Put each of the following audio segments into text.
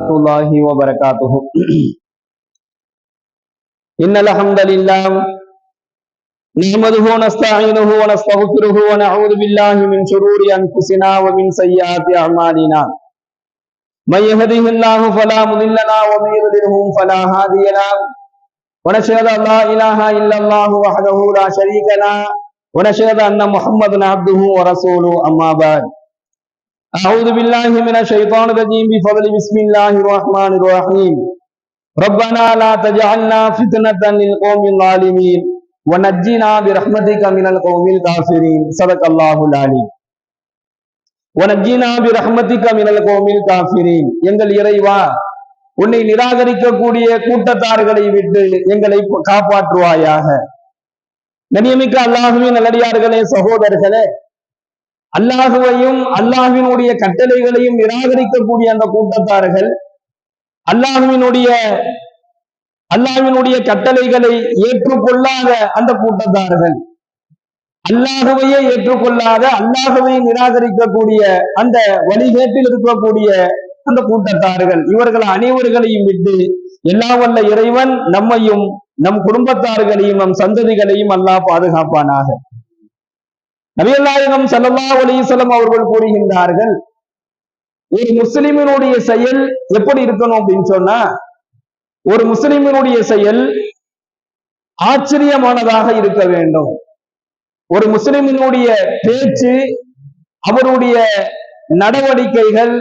الله وبركاته. إن الحمد لله نحمده ونستعينه ونستغفره ونعوذ بالله من شرور أنفسنا ومن سيئات أعمالنا. من يهده الله فلا مضل له ومن يضلله فلا هادي له. ونشهد أن لا إله إلا الله وحده لا شريك له ونشهد أن محمدا عبده ورسوله. أما بعد، أعوذ بالله من الشيطان الرجيم بفضل بسم الله الرحمن الرحيم. ربنا لا تجعلنا فتنة للقوم الظالمين ونجنا برحمتك من القوم الكافرين. صدق الله العليم. ونجنا برحمتك من القوم الكافرين. எங்கள் இறைவா, உன்னை நிராகரிக்கக்கூடிய கூட்டத்தார்களை விட்டு எங்களை காப்பாற்றுவாயாக. கண்ணியமிக்க அல்லாஹுவின் நல்லடியார்களே, சகோதரர்களே, அல்லாஹுவையும் அல்லாஹ்வினுடைய கட்டளைகளையும் நிராகரிக்கக்கூடிய அந்த கூட்டத்தார்கள், அல்லாஹ்வினுடைய கட்டளைகளை ஏற்றுக்கொள்ளாத அந்த கூட்டத்தார்கள், அல்லாஹுவையே ஏற்றுக்கொள்ளாத அல்லாஹுவை நிராகரிக்கக்கூடிய அந்த வழிகேட்டில் இருக்கக்கூடிய அந்த கூட்டத்தார்கள், இவர்கள் அனைவர்களையும் விட்டு எல்லாம் வல்ல இறைவன் நம்மையும் நம் குடும்பத்தார்களையும் நம் சந்ததிகளையும் அல்லாஹ் பாதுகாப்பானாக. நபிகள் நாயகம் ஸல்லல்லாஹு அலைஹி வஸல்லம் அவர்கள் கூறுகின்றார்கள், ஒரு முஸ்லிமினுடைய செயல் எப்படி இருக்கணும் அப்படின்னு சொன்னா, ஒரு முஸ்லிமினுடைய செயல் ஆச்சரியமானதாக இருக்க வேண்டும். ஒரு முஸ்லிமினுடைய பேச்சு, அவருடைய நடவடிக்கைகள்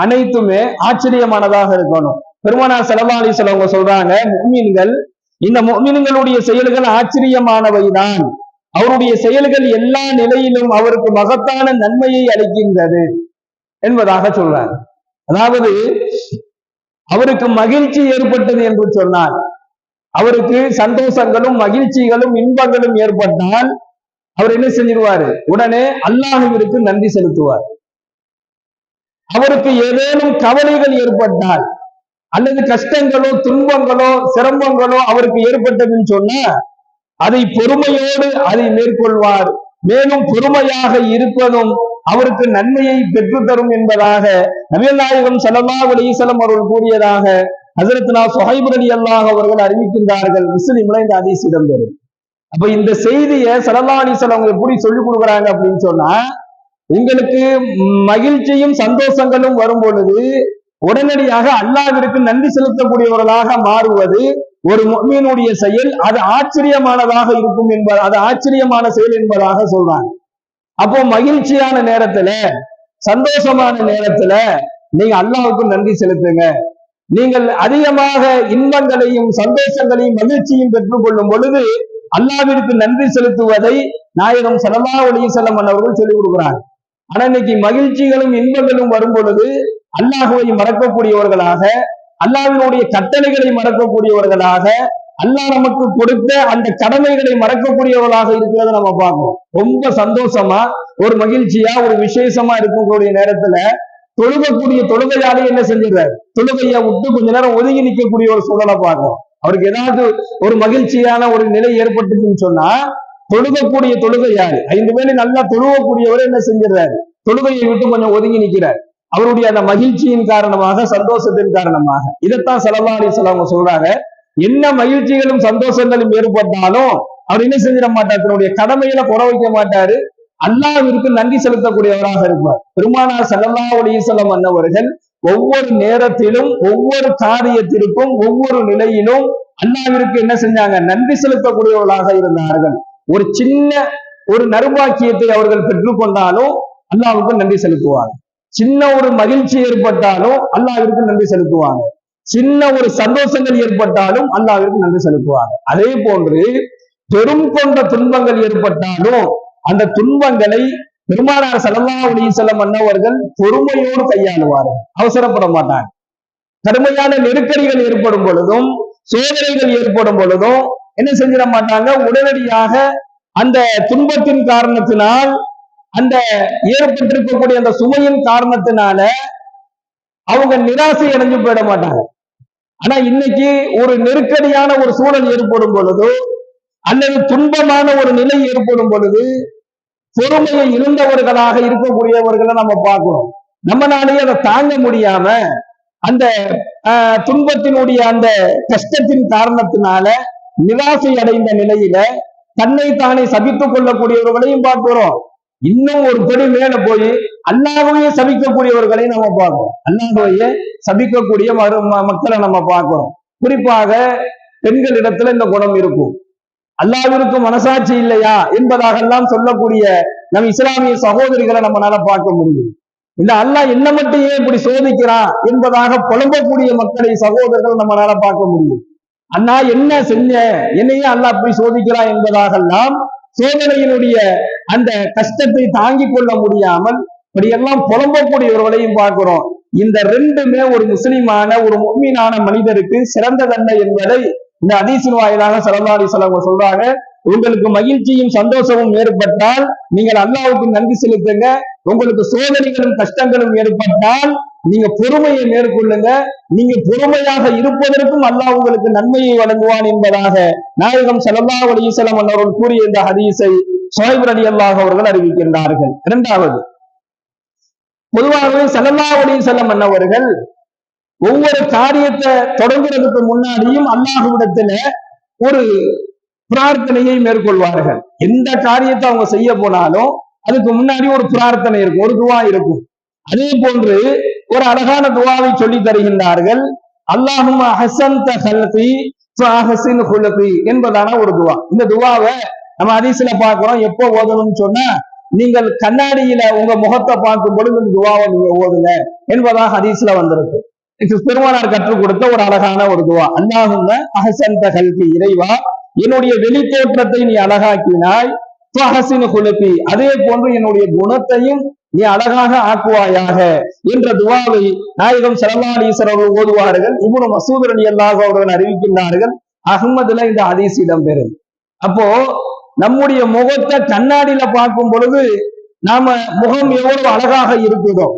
அனைத்துமே ஆச்சரியமானதாக இருக்கணும். பெருமானார் ஸல்லல்லாஹு அலைஹி வஸல்லம் அவங்க சொல்றாங்க, முஃமின்கள், இந்த முஃமின்களுடைய செயல்கள் ஆச்சரியமானவைதான். அவருடைய செயல்கள் எல்லா நிலையிலும் அவருக்கு மகத்தான நன்மையை அளிக்கின்றது என்பதாக சொல்றார். அதாவது அவருக்கு மகிழ்ச்சி ஏற்பட்டது என்று சொன்னால், அவருக்கு சந்தோஷங்களும் மகிழ்ச்சிகளும் இன்பங்களும் ஏற்பட்டால் அவர் என்ன செஞ்சிருவாரு? உடனே அல்லாஹ்விற்கு நன்றி செலுத்துவார். அவருக்கு ஏதேனும் கவலைகள் ஏற்பட்டால் அல்லது கஷ்டங்களோ துன்பங்களோ சிரமங்களோ அவருக்கு ஏற்பட்டதுன்னு சொன்னா அதை பொறுமையோடு அதை மேற்கொள்வார். மேலும் பொறுமையாக இருப்பதும் அவருக்கு நன்மையை பெற்றுத்தரும் என்பதாக நபிகள் நாயகம் ஸல்லல்லாஹு அலைஹி வஸல்லம் அவர்கள் கூறியதாக ஹஜ்ரத்னா சுஹைப் ரலியல்லாஹு அவர்கள் அறிவிக்கின்றார்கள். முஸ்லிம்ல இந்த ஹதீஸ் இடம்பெறும். அப்ப இந்த செய்தியை ஸல்லல்லாஹு அலைஹி வஸல்லம் எப்படி சொல்லிக் கொடுக்குறாங்க அப்படின்னு சொன்னா, உங்களுக்கு மகிழ்ச்சியும் சந்தோஷங்களும் வரும் பொழுது உடனடியாக அல்லாஹ்விற்கு நன்றி செலுத்தக்கூடியவர்களாக மாறுவது ஒரு முஃமினுடைய செயல். அது ஆச்சரியமானதாக இருக்கும் என்பது, அது ஆச்சரியமான செயல் என்பதாக சொல்றாங்க. அப்போ மகிழ்ச்சியான நேரத்துல, சந்தோஷமான நேரத்துல நீங்க அல்லாஹ்வுக்கு நன்றி செலுத்துங்க. நீங்கள் அதிகமாக இன்பங்களையும் சந்தோஷங்களையும் மகிழ்ச்சியும் பெற்றுக் கொள்ளும் பொழுது அல்லாஹ்விற்கு நன்றி செலுத்துவதை நாயகம் ஸல்லல்லாஹு அலைஹி வஸல்லம் அவர்கள் சொல்லிக் கொடுக்கிறாங்க. ஆனா இன்னைக்கு மகிழ்ச்சிகளும் இன்பங்களும் வரும் பொழுது அல்லாஹ்வை மறக்கக்கூடியவர்களாக, அல்லாஹ்வினுடைய கட்டளைகளை மறக்கக்கூடியவர்களாக, அல்லாஹ் நமக்கு கொடுத்த அந்த கடமைகளை மறக்கக்கூடியவர்களாக இருக்கிறத நம்ம பார்க்கிறோம். ரொம்ப சந்தோஷமா ஒரு மகிழ்ச்சியா ஒரு விசேஷமா இருக்கக்கூடிய நேரத்துல தொழுகக்கூடிய தொழுகையாலே என்ன செஞ்சிடறாரு? தொழுகையை விட்டு கொஞ்ச நேரம் ஒதுங்கி நிற்கக்கூடிய ஒரு சூழலை பார்க்கிறோம். அவருக்கு ஏதாவது ஒரு மகிழ்ச்சியான ஒரு நிலை ஏற்பட்டுச்சுன்னு சொன்னா தொழுகக்கூடிய தொழுகையாரு 5 வேளை நல்லா தொழுகக்கூடியவர் என்ன செஞ்சிடறாரு? தொழுகையை விட்டு கொஞ்சம் ஒதுங்கி நிற்கிறார். அவருடைய அந்த மகிழ்ச்சியின் காரணமாக, சந்தோஷத்தின் காரணமாக. இதைத்தான் ஸல்லல்லாஹு அலைஹி வஸல்லம் சொல்றாங்க, என்ன மகிழ்ச்சிகளும் சந்தோஷங்களும் ஏற்பட்டாலும் அவர் என்ன செஞ்சிட மாட்டார்? தன்னுடைய கடமையில குறை வைக்க மாட்டாரு. அல்லாஹ்விற்கு நன்றி செலுத்தக்கூடியவராக இருப்பார். பெருமானார் ஸல்லல்லாஹு அலைஹி வஸல்லம் அன்னவர்கள் ஒவ்வொரு நேரத்திலும், ஒவ்வொரு காரியத்திற்கும், ஒவ்வொரு நிலையிலும் அல்லாஹ்விற்கு என்ன செஞ்சாங்க? நன்றி செலுத்தக்கூடியவர்களாக இருந்தார்கள். ஒரு சின்ன ஒரு நற்பாக்கியத்தை அவர்கள் பெற்றுக்கொண்டாலும் அல்லாஹ்வுக்கு நன்றி செலுத்துவாங்க. சின்ன ஒரு மகிழ்ச்சி ஏற்பட்டாலும் அல்லாஹ்விற்கு நன்றி செலுத்துவாங்க. சின்ன ஒரு சந்தோஷங்கள் ஏற்பட்டாலும் அல்லாஹ்விற்கு நன்றி செலுத்துவாங்க. அதே போன்று பெரும் கொண்ட துன்பங்கள் ஏற்பட்டாலும் அந்த துன்பங்களை பெருமானார் ஸல்லல்லாஹு அலைஹி வஸல்லம் அன்னவர்கள் பொறுமையோடு கையாளுவார்கள். அவசரப்பட மாட்டாங்க. கடுமையான நெருக்கடிகள் ஏற்படும் பொழுதும், சோதனைகள் ஏற்படும் பொழுதும் என்ன செஞ்சிட மாட்டாங்க? உடனடியாக அந்த துன்பத்தின் காரணத்தினால், அந்த ஏற்பட்டிருக்கக்கூடிய அந்த சுமையின் காரணத்தினால அவங்க நிராசை அடைஞ்சு போயிட மாட்டாங்க. ஆனா இன்னைக்கு ஒரு நெருக்கடியான ஒரு சூழல் ஏற்படும் பொழுது அல்லது துன்பமான ஒரு நிலை ஏற்படும் பொழுது பொறுமையை இழந்தவர்களாக இருக்கக்கூடியவர்களை நம்ம பார்க்கிறோம். நம்மளாலேயே அதை தாங்க முடியாம அந்த துன்பத்தினுடைய அந்த கஷ்டத்தின் காரணத்தினால நிராசை அடைந்த நிலையில தன்னை தானே சபித்துக் கொள்ளக்கூடியவர்களையும் பார்க்கிறோம். இன்னும் ஒரு படி மேல போய் அல்லாஹ்வையே சபிக்கக்கூடியவர்களையும் நம்ம பார்க்கிறோம். அல்லாஹ்வையே சபிக்கக்கூடிய மக்களை நம்ம பார்க்கிறோம். குறிப்பாக பெண்களிடத்துல இந்த குணம் இருக்கும். அல்லாஹ்விற்கு மனசாட்சி இல்லையா என்பதாக எல்லாம் சொல்லக்கூடிய நம் இஸ்லாமிய சகோதரிகளை நம்மளால பார்க்க முடியும். இந்த அல்லாஹ் என்ன மட்டும் ஏன் இப்படி சோதிக்கிறான் என்பதாக புலம்பக்கூடிய மக்களை சகோதரர்கள் நம்மளால பார்க்க முடியும். அண்ணா என்ன செஞ்ச, என்னையே அல்லாஹ் அப்படி சோதிக்கிறான் என்பதாகலாம் சோதனையினுடைய அந்த கஷ்டத்தை தாங்கிக் கொள்ள முடியாமல் இப்படியெல்லாம் புலம்பக்கூடியவர்களையும் பார்க்கிறோம். இந்த ரெண்டுமே ஒரு முஸ்லிமான ஒரு முஃமினான மனிதருக்கு சிறந்ததல்ல என்பதை இந்த ஹதீஸின் வாயிலாக ஸல்லல்லாஹு அலைஹி வஸல்லம் சொல்றாங்க. உங்களுக்கு மகிழ்ச்சியும் சந்தோஷமும் ஏற்பட்டால் நீங்கள் அல்லாஹ்வுக்கு நன்றி செலுத்துங்க. உங்களுக்கு சோதனைகளும் கஷ்டங்களும் ஏற்பட்டால் நீங்க பொறுமையை மேற்கொள்ளுங்க. நீங்க பொறுமையாக இருப்பதற்கும் அல்லாஹ் உங்களுக்கு நன்மையை வழங்குவான் என்பதாக நாயகம் ஸல்லல்லாஹு அலைஹி வஸல்லம் அவர்கள் கூறிய இந்த ஹதீஸை ஸுஹைப் ரலியல்லாஹு அவர்கள் அறிவிக்கின்றார்கள். இரண்டாவது, பொதுவாகவே ஸல்லல்லாஹு அலைஹி வஸல்லம் அவர்கள் ஒவ்வொரு காரியத்தை தொடங்குறதுக்கு முன்னாடியும் அல்லாஹ்விடத்துல ஒரு பிரார்த்தனையை மேற்கொள்வார்கள். எந்த காரியத்தை அவங்க செய்ய போனாலும் அதுக்கு முன்னாடி ஒரு பிரார்த்தனை இருக்கும், ஒரு துவா இருக்கும். அதே போன்று ஒரு அழகான துவாவை சொல்லி தருகின்றார்கள். அல்லாஹும்ம அஹ்ஸன்த ஹல்கி ஃபஅஹ்ஸின் ஹுலுகி என்பதான ஒரு துவா. இந்த துவாவை நம்ம ஹதீஸ்ல பார்க்கிறோம். எப்போ ஓதணும்னு சொன்னா, நீங்கள் கண்ணாடியில உங்க முகத்தை பார்க்கும் பொழுது இந்த துவாவை நீங்க ஓதுங்க என்பதாக ஹதீஸ்ல வந்திருக்கு. பெருமானார் கற்றுக் கொடுத்த ஒரு அழகான ஒரு துவா. அல்லாஹும்ம அஹ்ஸன்த ஹல்கி, இறைவா என்னுடைய வெளி தோற்றத்தை நீ அழகாக்கினாய், ஃபஅஹ்ஸின் ஹுலுகி அதே போன்று என்னுடைய குணத்தையும் நீ அழகாக ஆக்குவாயாக என்ற துவாவை நாயகம் ஸல்லல்லாஹு அலைஹி வஸல்லம் அவர்கள் ஓதுவார்கள். இப்னு மஸ்ஊத் ரலியல்லாஹு அவர்கள் அறிவிக்கின்றார்கள். அஹ்மதுல இந்த ஹதீஸ் இடம்பெறும். அப்போ நம்முடைய முகத்தை கண்ணாடியில பார்க்கும் பொழுது நாம முகம் எவ்வளவு அழகாக இருக்குதோ,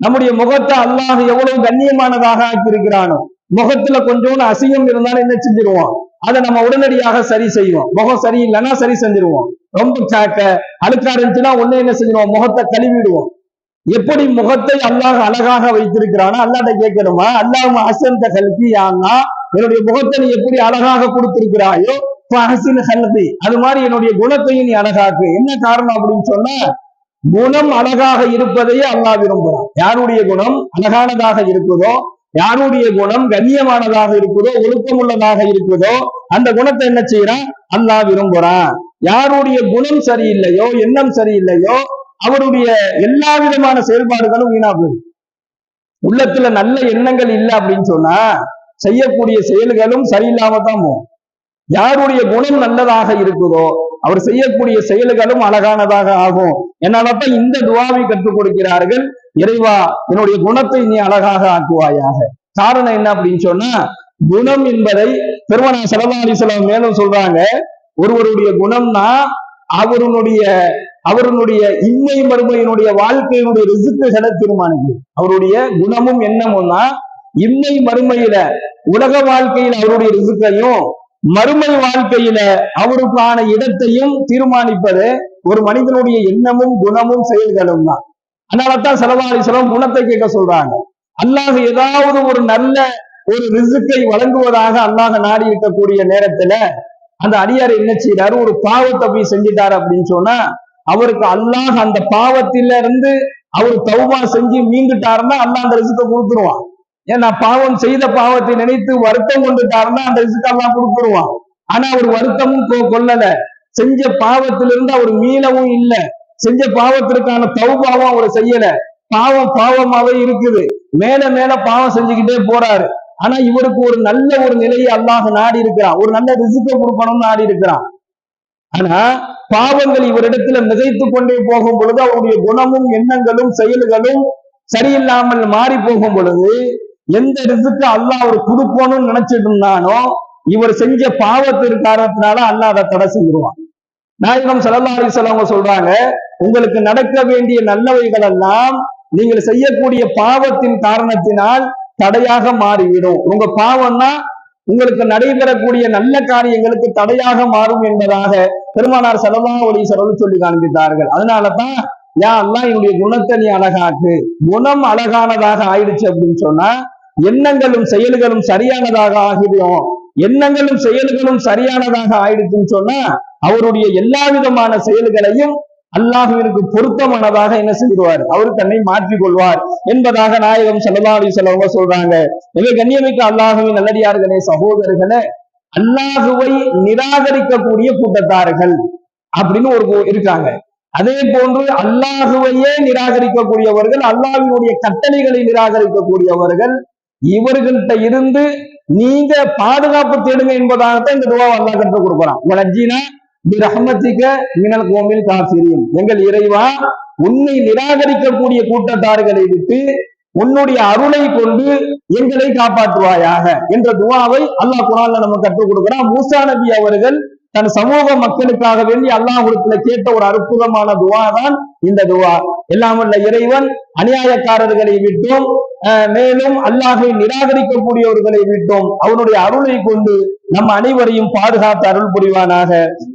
நம்முடைய முகத்தை அல்லாஹ் எவ்வளவு கண்ணியமானதாக ஆக்கியிருக்கிறானோ, முகத்துல கொஞ்சோண்டு அசிங்கம் இருந்தாலும் என்ன செஞ்சிருவோம், அதை நம்ம உடனடியாக சரி செய்வோம். முகம் சரியில்லைன்னா சரி செஞ்சிருவோம். ரொம்ப அழுக்கா இருந்துச்சுன்னா ஒண்ணு என்ன செஞ்சிருவோம், முகத்தை கழுவிடுவோம். எப்படி முகத்தை அல்லாஹ் அழகாக வைத்திருக்கிறானோ அல்லாஹ்ட்ட கேட்கணுமா, அல்லாஹ் அஹ்ஸன்த ஹல்கி, யா அல்லாஹ் என்னுடைய முகத்தை நீ எப்படி அழகாக கொடுத்திருக்கிறாயோ ஃபஅஹ்ஸின் ஹல்கி அது மாதிரி என்னுடைய குணத்தையும் நீ அழகாக்கு. என்ன காரணம் அப்படின்னு சொன்னா, குணம் அழகாக இருப்பதையே அல்லாஹ் விரும்புகிறான். யாருடைய குணம் அழகானதாக இருக்குதோ, யாருடைய குணம் கண்ணியமானதாக இருக்குதோ, ஒழுக்கமுள்ளதாக இருக்குதோ, அந்த குணத்தை என்ன செய்யறான், அல்லாஹ் விரும்புறான். யாருடைய குணம் சரியில்லையோ, எண்ணம் சரியில்லையோ, அவருடைய எல்லா விதமான செயல்பாடுகளும் வீணா போகும். உள்ளத்துல நல்ல எண்ணங்கள் இல்லை அப்படின்னு சொன்னா செய்யக்கூடிய செயல்களும் சரியில்லாம தான் போகும். யாருடைய குணம் நல்லதாக இருக்குதோ அவர் செய்யக்கூடிய செயல்களும் அழகானதாக ஆகும். என்னால்தான் இந்த துவாவை கற்றுக் கொடுக்கிறார்கள். இறைவா என்னுடைய குணத்தை நீ அழகாக ஆக்குவாயாக. காரணம் என்ன அப்படின்னு சொன்னா, குணம் என்பதை பெருமானார் ஸல்லல்லாஹு அலைஹி வஸல்லம் மேலும் சொல்றாங்க. ஒருவருடைய குணம்னா அவருடைய இம்மை மறுமையினுடைய வாழ்க்கையினுடைய ரிசுக்குகளை தீர்மானிக்கும். அவருடைய குணமும் எண்ணமும்னா இம்மை மறுமையில உலக வாழ்க்கையில் அவருடைய ரிசுக்கையும் மறுமை வாழ்க்கையில அவருக்கான இடத்தையும் தீர்மானிப்பது ஒரு மனிதனுடைய எண்ணமும் குணமும் செயல்களும் தான். அதனாலதான் ஸல்லல்லாஹு அலைஹி வஸல்லம் குணத்தை கேட்க சொல்றாங்க. அல்லாஹ் ஏதாவது ஒரு நல்ல ஒரு ரிசுக்கை வழங்குவதாக அல்லாஹ் நாடி இருக்கக்கூடிய நேரத்துல அந்த அடியார் என்ன செய்யறாரு, ஒரு பாவத்தை போய் செஞ்சிட்டாரு அப்படின்னு சொன்னா அவருக்கு அல்லாஹ் அந்த பாவத்தில இருந்து அவர் தௌபா செஞ்சு மீண்டுட்டாருன்னா அல்லாஹ் அந்த ரிசுக்கை கொடுத்துருவான். ஏன்னா பாவம் செய்த பாவத்தை நினைத்து வருத்தம் கொண்டுட்டாருன்னா அந்த ரிசுக்கு எல்லாம் கொடுத்துருவான். ஆனா அவர் வருத்தமும் கொள்ளல, செஞ்ச பாவத்திலிருந்து அவர் மீளவும் இல்லை, செஞ்ச பாவத்திற்கான தௌபாவும் அவர் செய்யல. பாவமாவே இருக்குது, மேல மேல பாவம் செஞ்சுக்கிட்டே போறாரு. ஆனா இவருக்கு ஒரு நல்ல ஒரு நிலையை அல்லாஹ் நாடி இருக்கிறான், ஒரு நல்ல ரிசுக்கை கொடுக்கணும்னு நாடி இருக்கிறான். ஆனா பாவங்கள் இவரிடத்துல மிகைத்து கொண்டே போகும் பொழுது அவருடைய குணமும் எண்ணங்களும் செயல்களும் சரியில்லாமல் மாறி போகும் பொழுது எந்த ரிசுக்கு அல்லாஹ் அவர் கொடுக்கணும்னு நினைச்சிட்டு இருந்தானோ இவர் செஞ்ச பாவத்தின் காரணத்தினால அல்லாஹ் அதை தடை செஞ்சிருவான். நாயகம் ஸல்லல்லாஹு அலைஹி வஸல்லம் சொல்றாங்க, உங்களுக்கு நடக்க வேண்டிய நல்லவைகள் எல்லாம் நீங்கள் செய்யக்கூடிய பாவத்தின் காரணத்தினால் தடையாக மாறிவிடும். உங்க பாவம்னா உங்களுக்கு நடைபெறக்கூடிய நல்ல காரியங்களுக்கு தடையாக மாறும் என்பதாக பெருமானார் ஸல்லல்லாஹு அலைஹி வஸல்லம் சொல்லி காண்பித்தார்கள். அதனாலதான் யா அல்லாஹ் என்னுடைய குணத்தை நீ அழகாக்கு. குணம் அழகானதாக ஆயிடுச்சு அப்படின்னு சொன்னா எண்ணங்களும் செயல்களும் சரியானதாக ஆகிடும். எண்ணங்களும் செயல்களும் சரியானதாக ஆயிடுச்சுன்னு சொன்னா அவருடைய எல்லா விதமான செயல்களையும் அல்லாஹுவிற்கு பொருத்தமானதாக என்ன செய்வார், அவர் தன்னை மாற்றிக் கொள்வார் என்பதாக நாயகம் ஸல்லல்லாஹு அலைஹி வஸல்லம் சொல்றாங்க. எனவே கண்ணியமிக்க அல்லாஹுவின் நல்லடியார்களே, சகோதரர்களே, அல்லாஹுவை நிராகரிக்கக்கூடிய கூட்டத்தார்கள் அப்படின்னு ஒரு இருக்காங்க. அதே போன்று அல்லாஹுவையே நிராகரிக்கக்கூடியவர்கள், அல்லாஹ்வினுடைய கட்டளைகளை நிராகரிக்கக்கூடியவர்கள். இவர்கள்ட்ட இருந்து நீங்க பாதுகாப்பு தேடுங்க என்பதாகத்தான் இந்த துவா அல்லாஹ் கற்றுக் கொடுக்கிறான். வலஜ்ஜினா பிரஹ்மத்திக மினல் கௌமில் காஃபிரீன். எங்கள் இறைவா, உன்னை நிராகரிக்கக்கூடிய கூட்டத்தார்களை விட்டு உன்னுடைய அருளை கொண்டு எங்களை காப்பாற்றுவாயாக என்ற துவாவை அல்லாஹ் குர்ஆன்ல நமக்கு கற்றுக் கொடுக்கிறான். மூசா நபி அவர்கள் தன் சமூக மக்களுக்காக வேண்டி அல்லாஹ்விடத்துல கேட்ட ஒரு அற்புதமான துவா தான் இந்த துவா. எல்லாம் வல்ல இறைவன் அநியாயக்காரர்களை விட்டும் மேலும் அல்லாஹை நிராகரிக்கக்கூடியவர்களை விட்டும் அவனுடைய அருளை கொண்டு நம் அனைவரையும் பாதுகாத்து அருள் புரிவானாக.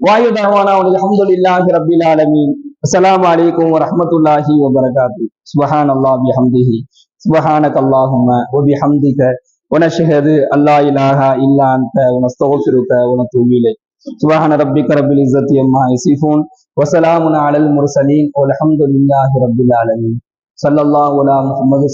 வாயுதாவானா அல்ஹம்துலில்லாஹி ரப்பில் ஆலமீன். அஸ்ஸலாமு அலைக்கும் வரஹ்மத்துல்லாஹி வபரகாத்துஹு. சுப்ஹானல்லாஹி வபிஹம்திஹி சுப்ஹானக்கல்லாஹும்ம வபிஹம்திக வனஷ்ஹது அல்லா இலாஹா இல்லா அன்த வனஸ்தக்ஃபிருக வனதூபு இலைக். சுப்ஹான ரப்பிக ரப்பில் இஸ்ஸத்தி அம்மா யசிஃபூன் வஸலாமுன் அலல் முர்ஸலீன் வல்ஹம்துலில்லாஹி ரப்பில் ஆலமீன். ஸல்லல்லாஹு அலா முஹம்மது